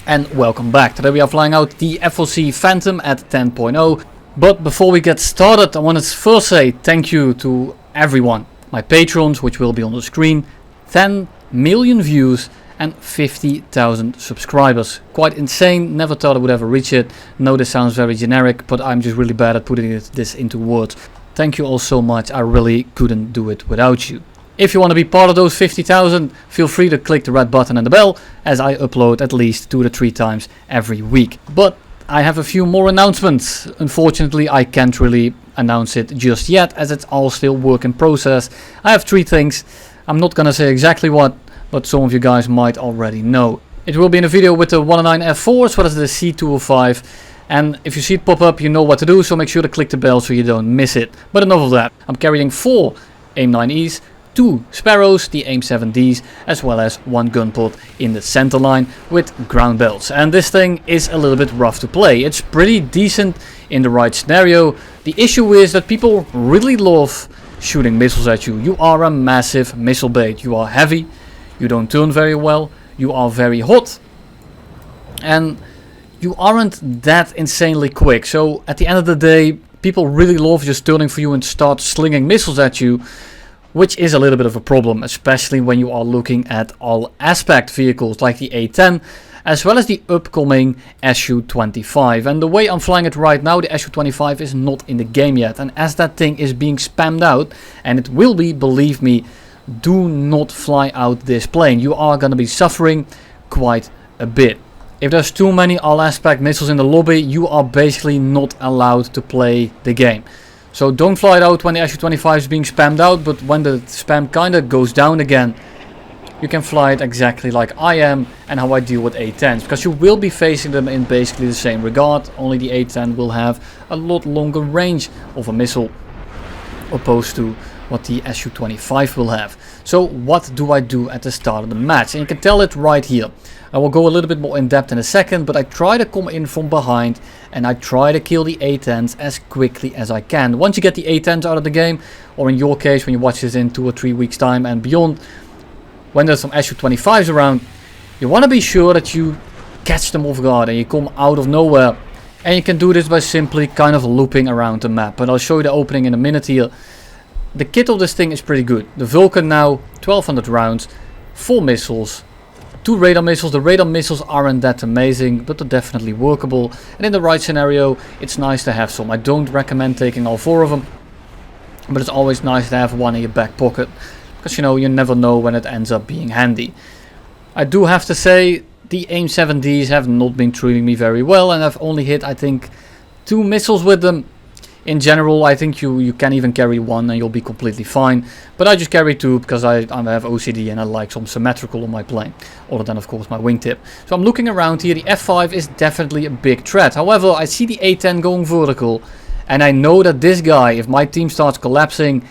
And welcome back. Today we are flying out the F-4C Phantom at 10.0. But before we get started, I want to first say thank you to everyone. My patrons, which will be on the screen. 10 million views and 50,000 subscribers. Quite insane, never thought I would ever reach it. No, this sounds very generic, but I'm just really bad at putting this into words. Thank you all so much, I really couldn't do it without you. If you want to be part of those 50,000, feel free to click the red button and the bell, as I upload at least 2 to 3 times every week. But I have a few more announcements. Unfortunately, I can't really announce it just yet, as it's all still work in process. I have 3 things. I'm not gonna say exactly what, but some of you guys might already know. It will be in a video with the 109 F4 as well as the C205. And if you see it pop up, you know what to do, so make sure to click the bell so you don't miss it. But enough of that. I'm carrying 4 AIM-9Es, 2 Sparrows, the AIM-7Ds, as well as 1 Gunpod in the center line with ground belts. And this thing is a little bit rough to play. It's pretty decent in the right scenario. The issue is that people really love shooting missiles at you. You are a massive missile bait. You are heavy, you don't turn very well, you are very hot, and you aren't that insanely quick. So at the end of the day, people really love just turning for you and start slinging missiles at you, which is a little bit of a problem, especially when you are looking at all aspect vehicles like the A10 as well as the upcoming Su-25. And the way I'm flying it right now, the Su-25 is not in the game yet, and as that thing is being spammed out, and it will be, believe me, do not fly out this plane. You are going to be suffering quite a bit. If there's too many all aspect missiles in the lobby, you are basically not allowed to play the game. So don't fly it out when the Su-25 is being spammed out, but when the spam kinda goes down again, you can fly it exactly like I am and how I deal with A10s, because you will be facing them in basically the same regard, only the A10 will have a lot longer range of a missile opposed to what the Su-25 will have. So what do I do at the start of the match? And you can tell it right here. I will go a little bit more in depth in a second, but I try to come in from behind and I try to kill the A10s as quickly as I can. Once you get the A10s out of the game, or in your case when you watch this in 2 or 3 weeks time and beyond, when there's some Su-25s around, you want to be sure that you catch them off guard and you come out of nowhere. And you can do this by simply kind of looping around the map. But I'll show you the opening in a minute here. The kit of this thing is pretty good. The Vulcan now, 1200 rounds, 4 missiles, 2 radar missiles. The radar missiles aren't that amazing, but they're definitely workable. And in the right scenario, it's nice to have some. I don't recommend taking all 4 of them, but it's always nice to have one in your back pocket, because you know, you never know when it ends up being handy. I do have to say, the AIM-7Ds have not been treating me very well, and I've only hit, I think, 2 missiles with them. In general, I think you can even carry 1 and you'll be completely fine. But I just carry 2 because I have OCD and I like some symmetrical on my plane. Other than, of course, my wingtip. So I'm looking around here. The F5 is definitely a big threat. However, I see the A10 going vertical. And I know that this guy, if my team starts collapsing,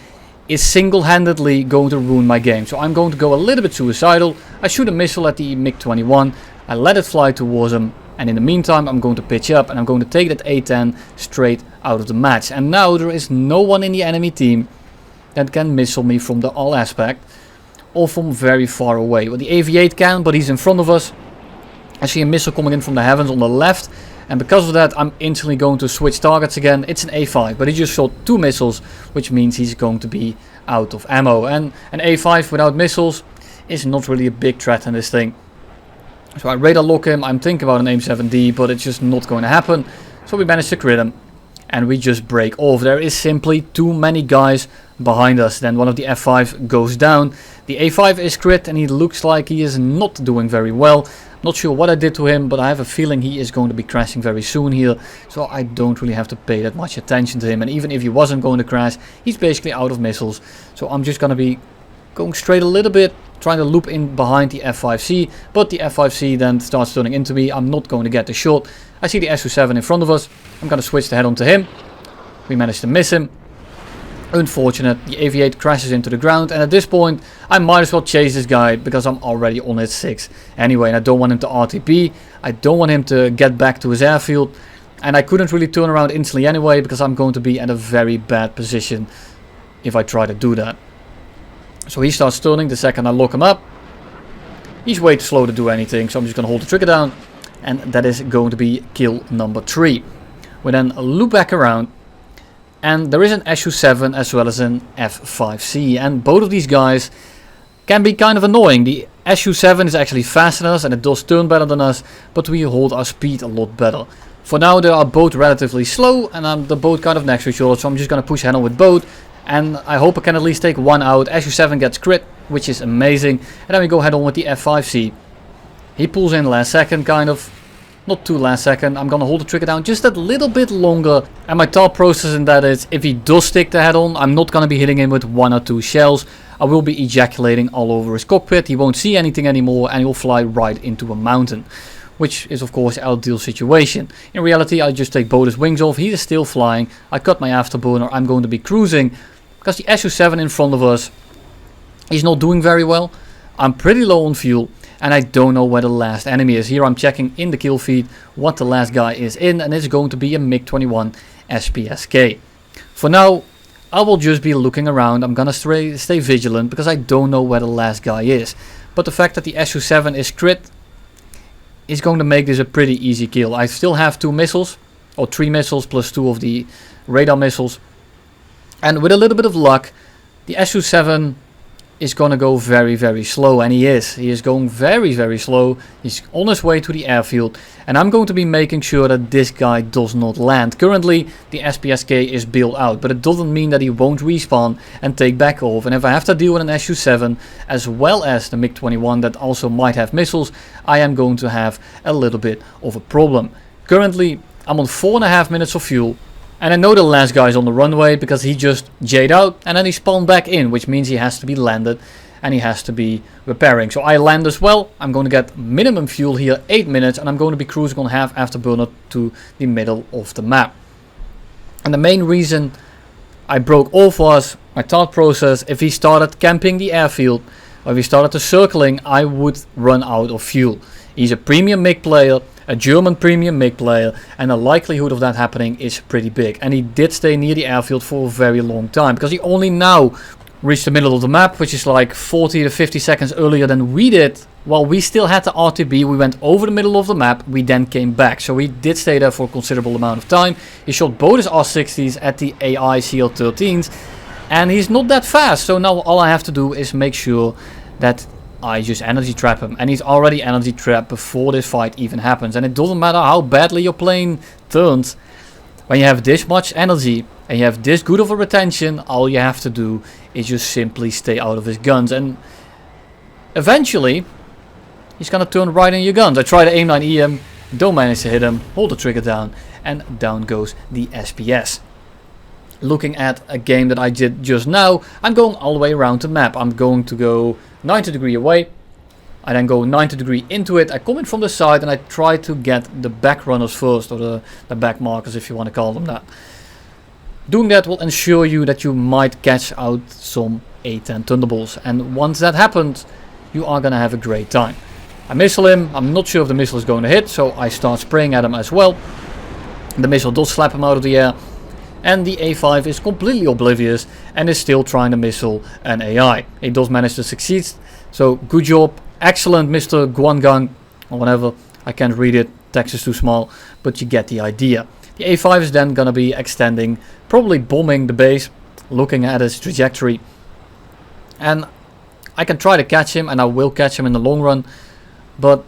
is single-handedly going to ruin my game. So I'm going to go a little bit suicidal. I shoot a missile at the MiG-21. I let it fly towards him. And in the meantime, I'm going to pitch up and I'm going to take that A10 straight out of the match. And now there is no one in the enemy team that can missile me from the all aspect or from very far away. Well, the AV-8 can, but he's in front of us. I see a missile coming in from the heavens on the left. And because of that, I'm instantly going to switch targets again. It's an A5, but he just shot 2 missiles, which means he's going to be out of ammo. And an A5 without missiles is not really a big threat in this thing. So I radar lock him. I'm thinking about an AIM-7D, but it's just not going to happen. So we managed to crit him and we just break off. There is simply too many guys behind us. Then one of the F5 goes down. The A5 is crit and he looks like he is not doing very well. Not sure what I did to him, but I have a feeling he is going to be crashing very soon here. So I don't really have to pay that much attention to him. And even if he wasn't going to crash, he's basically out of missiles. So I'm just going to be going straight a little bit, trying to loop in behind the F-5C, but the F-5C then starts turning into me. I'm not going to get the shot. I see the Su-7 in front of us. I'm going to switch the head onto him. We managed to miss him. Unfortunate, the AV-8 crashes into the ground, and at this point I might as well chase this guy because I'm already on his 6 anyway, and I don't want him to RTB. I don't want him to get back to his airfield, and I couldn't really turn around instantly anyway because I'm going to be at a very bad position if I try to do that. So he starts turning the second I lock him up. He's way too slow to do anything, so I'm just going to hold the trigger down and that is going to be kill number 3. We then loop back around, and there is an Su-7 as well as an F-5C, and both of these guys can be kind of annoying. The Su-7 is actually faster than us and it does turn better than us, but we hold our speed a lot better. For now they are both relatively slow, and they're both kind of next to each other, so I'm just going to push ahead on with both, and I hope I can at least take one out. Su-7 gets crit, which is amazing, and then we go head on with the F-5C. He pulls in last second, kind of. Not too last second. I'm gonna hold the trigger down just a little bit longer, and my thought process in that is, if he does stick the head on, I'm not gonna be hitting him with 1 or 2 shells. I will be ejaculating all over his cockpit. He won't see anything anymore, and he'll fly right into a mountain, which is of course the ideal situation. In reality, I just take both his wings off. He is still flying. I cut my afterburner. I'm going to be cruising because the Su-7 in front of us, he's not doing very well. I'm pretty low on fuel, and I don't know where the last enemy is. Here I'm checking in the kill feed what the last guy is in, and it's going to be a MiG-21 SPSK. For now, I will just be looking around. I'm gonna stay vigilant because I don't know where the last guy is. But the fact that the Su-7 is crit is going to make this a pretty easy kill. I still have 2 missiles, or 3 missiles plus 2 of the radar missiles. And with a little bit of luck, the Su-7 is going to go very, very slow, and he is going very, very slow. He's on his way to the airfield, and I'm going to be making sure that this guy does not land. Currently the SPSK is built out, but it doesn't mean that he won't respawn and take back off, and if I have to deal with an Su-7 as well as the MiG-21 that also might have missiles, I am going to have a little bit of a problem. Currently I'm on 4.5 minutes of fuel, and I know the last guy is on the runway because he just J'd out and then he spawned back in, which means he has to be landed and he has to be repairing. So I land as well. I'm going to get minimum fuel here, 8 minutes, and I'm going to be cruising on half afterburner to the middle of the map. And the main reason I broke off was my thought process: if he started camping the airfield, or if he started to circling, I would run out of fuel. He's a premium MiG player, a German premium MiG player, and the likelihood of that happening is pretty big. And he did stay near the airfield for a very long time, because he only now reached the middle of the map, which is like 40 to 50 seconds earlier than we did. While we still had the RTB, we went over the middle of the map, we then came back. So he did stay there for a considerable amount of time. He shot both his R60s at the AI CL-13s, and he's not that fast. So now all I have to do is make sure that I just energy trap him, and he's already energy trapped before this fight even happens. And it doesn't matter how badly your plane turns, when you have this much energy and you have this good of a retention, all you have to do is just simply stay out of his guns, and eventually he's gonna turn right in your guns. I try to aim 9 EM, don't manage to hit him, hold the trigger down, and down goes the SPS. Looking at a game that I did just now, I'm going all the way around the map. I'm going to go 90 degree away, I then go 90 degree into it, I come in from the side, and I try to get the back runners first, or the back markers if you want to call them that. Doing that will ensure you that you might catch out some A-10 Thunderbolts, and once that happens, you are gonna have a great time. I missile him, I'm not sure if the missile is going to hit, so I start spraying at him as well. The missile does slap him out of the air, and the A5 is completely oblivious and is still trying to missile an AI. He does manage to succeed, so good job, excellent Mr. Guangang, or whatever, I can't read it, text is too small, but you get the idea. The A5 is then gonna be extending, probably bombing the base, looking at his trajectory, and I can try to catch him, and I will catch him in the long run, but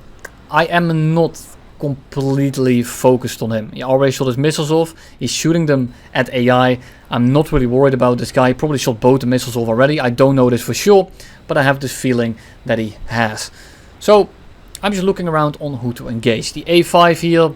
I am not completely focused on him. He already shot his missiles off, he's shooting them at AI. I'm not really worried about this guy. He probably shot both the missiles off already, I don't know this for sure, but I have this feeling that he has. So I'm just looking around on who to engage. The A5 here,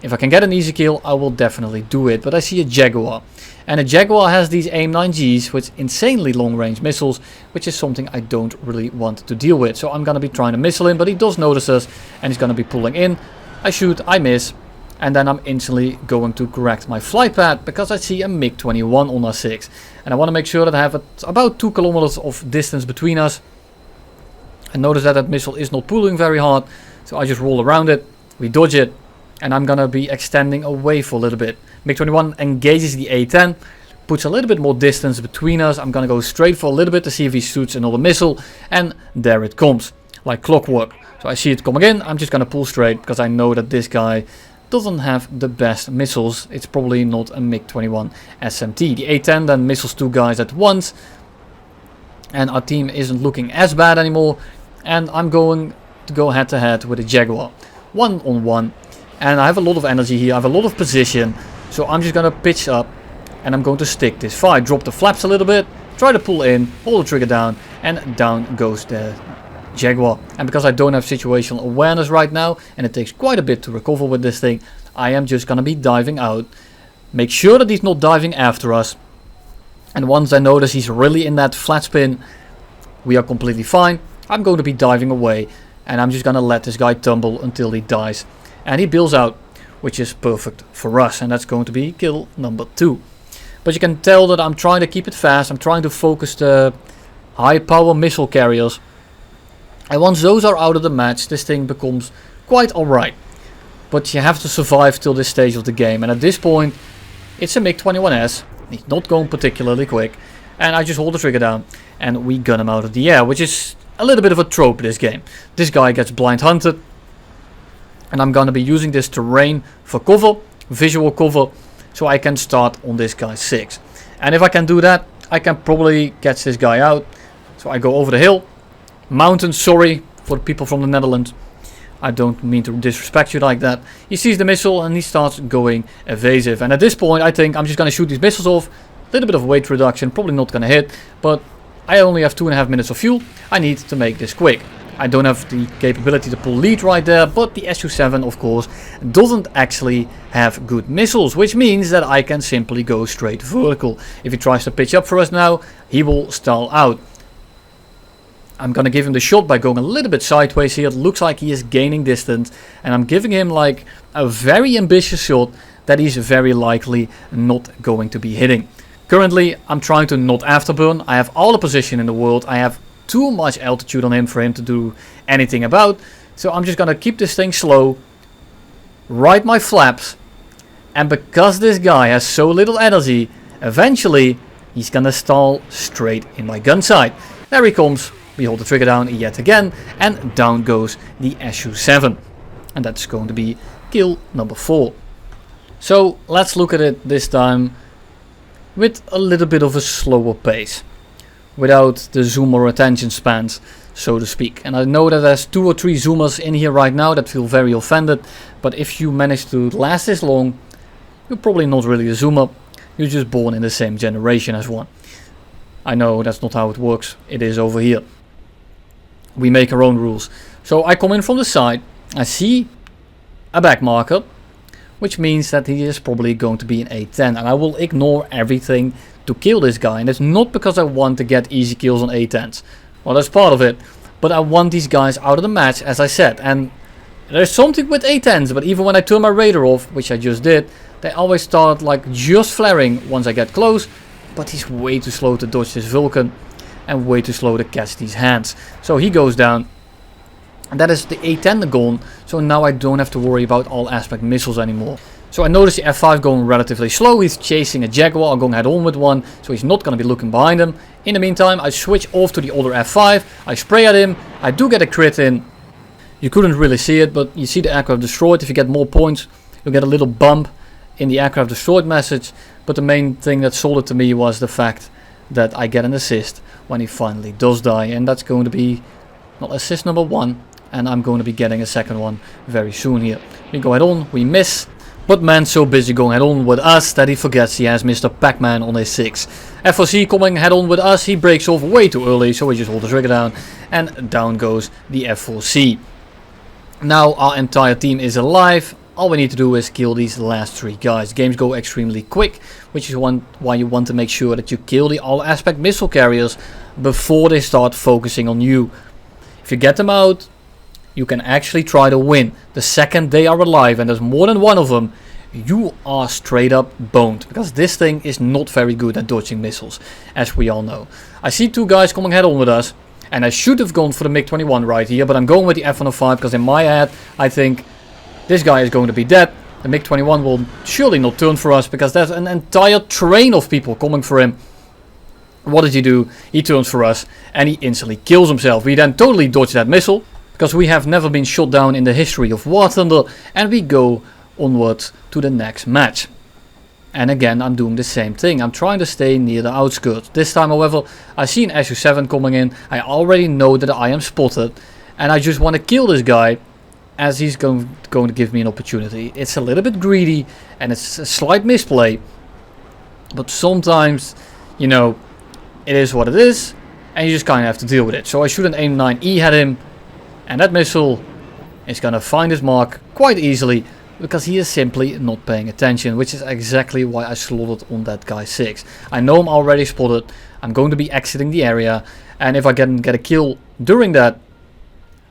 if I can get an easy kill, I will definitely do it, but I see a Jaguar, and a Jaguar has these AIM-9Gs with insanely long range missiles, which is something I don't really want to deal with. So I'm gonna be trying to missile him, but he does notice us and he's gonna be pulling in. I shoot, I miss, and then I'm instantly going to correct my flight path because I see a MiG-21 on R6, and I want to make sure that I have about 2 kilometers of distance between us. I notice that that missile is not pulling very hard, so I just roll around it, we dodge it, and I'm gonna be extending away for a little bit. MiG-21 engages the A-10, puts a little bit more distance between us. I'm gonna go straight for a little bit to see if he shoots another missile, and there it comes, like clockwork. So I see it coming in, I'm just gonna pull straight because I know that this guy doesn't have the best missiles. It's probably not a MiG-21 SMT. The A-10 then missiles 2 guys at once. And our team isn't looking as bad anymore. And I'm going to go head to head with a Jaguar. 1-on-1. And I have a lot of energy here, I have a lot of position. So I'm just gonna pitch up and I'm going to stick this fight. Drop the flaps a little bit, try to pull in, hold the trigger down, and down goes the Jaguar. And because I don't have situational awareness right now, and it takes quite a bit to recover with this thing, I am just gonna be diving out. Make sure that he's not diving after us. And once I notice he's really in that flat spin, we are completely fine. I'm going to be diving away, and I'm just gonna let this guy tumble until he dies. And he bails out, which is perfect for us, and that's going to be kill number 2. But you can tell that I'm trying to keep it fast. I'm trying to focus the high power missile carriers. And once those are out of the match, this thing becomes quite alright. But you have to survive till this stage of the game. And at this point, it's a MiG-21S. He's not going particularly quick. And I just hold the trigger down and we gun him out of the air, which is a little bit of a trope this game. This guy gets blind hunted. And I'm going to be using this terrain for cover, visual cover, so I can start on this guy's 6. And if I can do that, I can probably catch this guy out. So I go over the hill. Mountain, sorry for the people from the Netherlands. I don't mean to disrespect you like that. He sees the missile and he starts going evasive. And at this point I think I'm just going to shoot these missiles off. A little bit of weight reduction, probably not going to hit. But I only have 2.5 minutes of fuel. I need to make this quick. I don't have the capability to pull lead right there. But the Su-7 of course doesn't actually have good missiles. Which means that I can simply go straight vertical. If he tries to pitch up for us now, he will stall out. I'm gonna give him the shot by going a little bit sideways here. It looks like he is gaining distance. And I'm giving him like a very ambitious shot that he's very likely not going to be hitting. Currently, I'm trying to not afterburn. I have all the position in the world. I have too much altitude on him for him to do anything about. So I'm just gonna keep this thing slow. Ride my flaps. And because this guy has so little energy, eventually he's gonna stall straight in my gun sight. There he comes. We hold the trigger down yet again, and down goes the Su-7. And that's going to be kill number 4. So let's look at it this time with a little bit of a slower pace. Without the zoomer attention spans, so to speak. And I know that there's 2 or 3 zoomers in here right now that feel very offended. But if you manage to last this long, you're probably not really a zoomer. You're just born in the same generation as one. I know that's not how it works. It is over here. We make our own rules. So I come in from the side. I see a back marker, which means that he is probably going to be an A-10. And I will ignore everything to kill this guy. And it's not because I want to get easy kills on A-10s. Well, that's part of it. But I want these guys out of the match, as I said. And there's something with A-10s. But even when I turn my radar off, which I just did, they always start like just flaring once I get close. But he's way too slow to dodge this Vulcan. And way too slow to catch these hands. So he goes down. And that is the A-10 gone. So now I don't have to worry about all aspect missiles anymore. So I notice the F-5 going relatively slow. He's chasing a Jaguar. I'm going head on with one. So he's not going to be looking behind him. In the meantime, I switch off to the other F-5. I spray at him. I do get a crit in. You couldn't really see it, but you see the aircraft destroyed. If you get more points, you'll get a little bump in the aircraft destroyed message. But the main thing that sold it to me was the fact that I get an assist when he finally does die. And that's going to be not assist number 1. And I'm going to be getting a second one very soon here. We go head on, we miss. But man's so busy going head on with us that he forgets he has Mr. Pac-Man on his 6. F-4C coming head on with us. He breaks off way too early, so we just hold the trigger down. And down goes the F-4C. Now our entire team is alive. All we need to do is kill these last 3 guys. Games go extremely quick, which is why you want to make sure that you kill the all aspect missile carriers before they start focusing on you. If you get them out, you can actually try to win. The second they are alive, and there's more than one of them, you are straight up boned. Because this thing is not very good at dodging missiles, as we all know. I see 2 guys coming head on with us. And I should have gone for the MiG-21 right here, but I'm going with the F-105 because in my head, I think this guy is going to be dead. The MiG-21 will surely not turn for us because there's an entire train of people coming for him. What does he do? He turns for us and he instantly kills himself. We then totally dodge that missile. because we have never been shot down in the history of War Thunder, and we go onwards to the next match. And again, I'm doing the same thing. I'm trying to stay near the outskirts. This time, however, I see an SU-7 coming in. I already know that I am spotted, and I just want to kill this guy as he's going to give me an opportunity. It's a little bit greedy, and it's a slight misplay, but sometimes, you know, it is what it is, and you just kind of have to deal with it. So I shoot an AIM-9E at him, and that missile is going to find his mark quite easily, because he is simply not paying attention, which is exactly why I slotted on that guy 6. I know I'm already spotted, I'm going to be exiting the area, and if I can get a kill during that,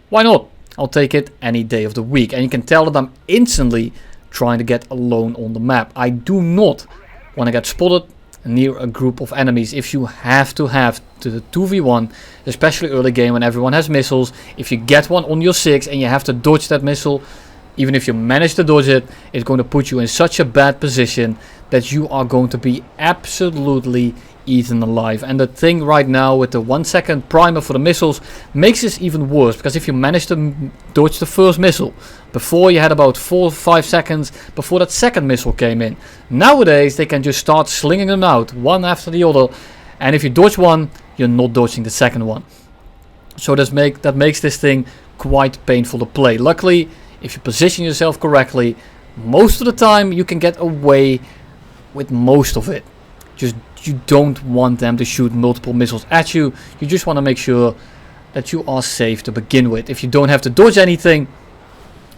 why not? I'll take it any day of the week. And you can tell that I'm instantly trying to get alone on the map. I do not want to get spotted near a group of enemies. If you have to the 2v1, especially early game when everyone has missiles, if you get one on your 6 and you have to dodge that missile, even if you manage to dodge it, it's going to put you in such a bad position that you are going to be absolutely eaten alive. And the thing right now with the 1 second primer for the missiles makes this even worse, because if you manage to dodge the first missile before, you had about 4 or 5 seconds before that second missile came in. Nowadays they can just start slinging them out one after the other, and if you dodge one, you're not dodging the second one. So that makes this thing quite painful to play. Luckily, if you position yourself correctly, most of the time you can get away with most of it. Just you don't want them to shoot multiple missiles at you. You just want to make sure that you are safe to begin with. If you don't have to dodge anything,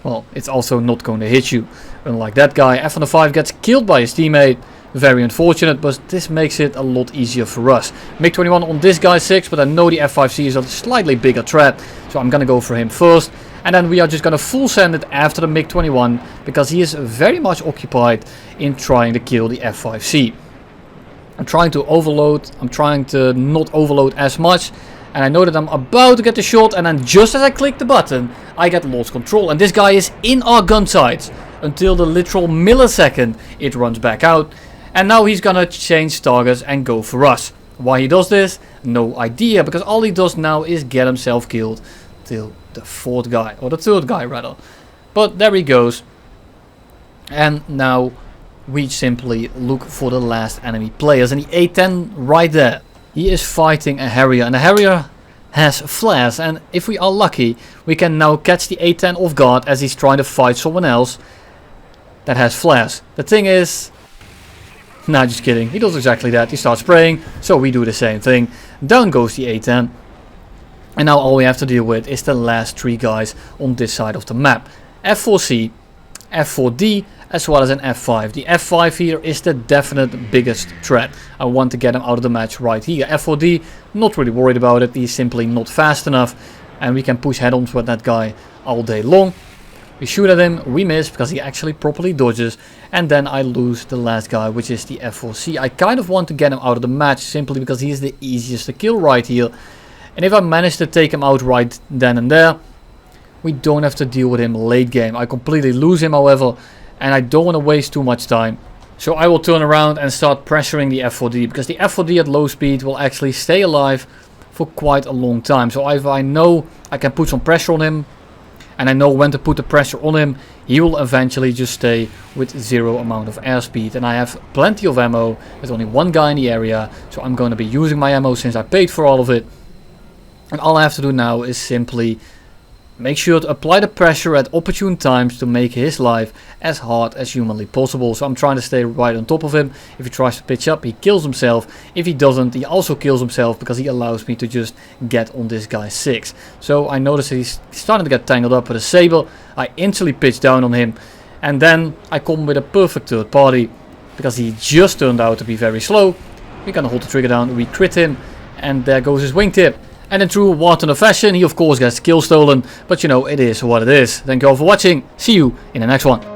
well, it's also not going to hit you. Unlike that guy, F-5 gets killed by his teammate. Very unfortunate, but this makes it a lot easier for us. MiG-21 on this guy 6, but I know the F-5C is a slightly bigger threat, so I'm going to go for him first. And then we are just going to full send it after the MiG-21, because he is very much occupied in trying to kill the F-5C. I'm trying to overload, I'm trying to not overload as much, and I know that I'm about to get the shot, and then just as I click the button, I get lost control, and this guy is in our gun sights until the literal millisecond it runs back out, and now he's gonna change targets and go for us. Why he does this? No idea, because all he does now is get himself killed till the fourth guy, or the third guy rather. But there he goes, and now we simply look for the last enemy players, and the A-10 right there, he is fighting a Harrier, and the Harrier has flares, and if we are lucky we can now catch the A-10 off guard as he's trying to fight someone else that has flares. The thing is, nah, just kidding, he does exactly that. He starts spraying, so we do the same thing. Down goes the A-10, and now all we have to deal with is the last 3 guys on this side of the map. F-4C, F-4D, as well as an F-5. The F-5 here is the definite biggest threat. I want to get him out of the match right here. F-4D, not really worried about it. He's simply not fast enough, and we can push head-ons with that guy all day long. We shoot at him, we miss because he actually properly dodges, and then I lose the last guy, which is the F-4C. I kind of want to get him out of the match simply because he is the easiest to kill right here. And if I manage to take him out right then and there, we don't have to deal with him late game. I completely lose him, however, and I don't want to waste too much time. So I will turn around and start pressuring the F-4D, because the F-4D at low speed will actually stay alive for quite a long time. So if I know I can put some pressure on him, and I know when to put the pressure on him, he will eventually just stay with 0 amount of airspeed. And I have plenty of ammo, there's only 1 guy in the area, so I'm going to be using my ammo since I paid for all of it. And all I have to do now is simply make sure to apply the pressure at opportune times to make his life as hard as humanly possible. So I'm trying to stay right on top of him. If he tries to pitch up, he kills himself. If he doesn't, he also kills himself, because he allows me to just get on this guy 6. So I notice he's starting to get tangled up with a saber. I instantly pitch down on him, and then I come with a perfect third party, because he just turned out to be very slow. We're gonna hold the trigger down, we crit him, and there goes his wingtip. And in true War Thunder fashion, he of course gets kill stolen, but you know, it is what it is. Thank you all for watching, see you in the next one.